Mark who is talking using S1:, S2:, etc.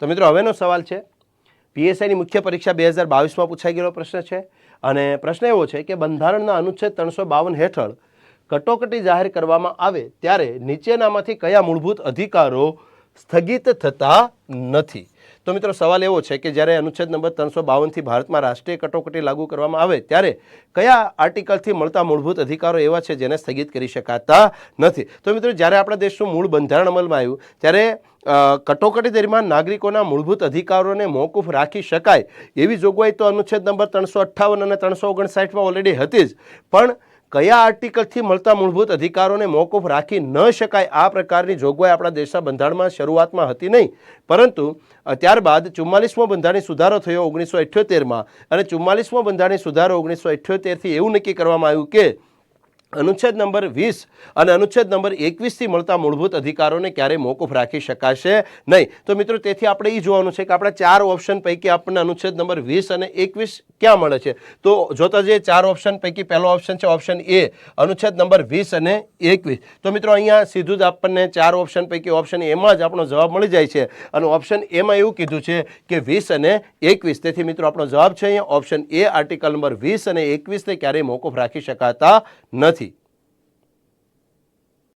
S1: તો મિત્રો હવેનો સવાલ છે, પીએસઆઈની મુખ્ય પરીક્ષા 2022માં પૂછાઈ ગયેલો પ્રશ્ન છે અને પ્રશ્ન એવો છે કે બંધારણના અનુચ્છેદ 352 હેઠળ કટોકટી જાહેર કરવામાં આવે ત્યારે નીચેનામાંથી કયા મૂળભૂત અધિકારો સ્થગિત થતા નથી? તો મિત્રો સવાલ એવો છે કે જ્યારે અનુચ્છેદ નંબર 352થી ભારતમાં રાષ્ટ્રીય કટોકટી લાગુ કરવામાં આવે ત્યારે કયા આર્ટિકલથી મળતા મૂળભૂત અધિકારો એવા છે જેને સ્થગિત કરી શકાતા નથી? તો મિત્રો જ્યારે આપણા દેશનું મૂળ બંધારણ અમલમાં આવ્યું ત્યારે કટોકટી દરમિયાન નાગરિકોના મૂળભૂત અધિકારોને મોકૂફ રાખી શકાય એવી જોગવાઈ તો અનુચ્છેદ નંબર 358 અને 359માં ઓલરેડી હતી જ, પણ કયા આર્ટિકલથી મળતા મૂળભૂત અધિકારોને મોકૂફ રાખી ન શકાય આ પ્રકારની જોગવાઈ આપણા દેશના બંધારણમાં શરૂઆતમાં હતી નહીં, પરંતુ ત્યારબાદ 44મો બંધારણીય સુધારો થયો 1978માં અને 44મો બંધારણીય સુધારો 1978થી એવું નક્કી કરવામાં આવ્યું કે અનુચ્છેદ નંબર 20 અને અનુચ્છેદ નંબર 21થી મળતા મૂળભૂત અધિકારોને ક્યારેય મોકૂફ રાખી શકાશે નહીં. તો મિત્રો તેથી આપણે એ જોવાનું છે કે આપણા 4 ઓપ્શન પૈકી આપણને અનુચ્છેદ નંબર 20 અને 21 ક્યાં મળે છે? તો જોતા જઈએ 4 ઓપ્શન પૈકી પહેલો ઓપ્શન છે ઓપ્શન એ, અનુચ્છેદ નંબર 20 અને 21. તો મિત્રો અહીંયા સીધું જ આપણને 4 ઓપ્શન પૈકી ઓપ્શન એમાં જ આપણો જવાબ મળી જાય છે અને ઓપ્શન એમાં એવું કીધું છે કે 20 અને 21. તેથી મિત્રો આપણો જવાબ છે અહીંયા ઓપ્શન એ, આર્ટિકલ નંબર 20 અને 21ને ક્યારેય મોકૂફ રાખી શકાતા નથી.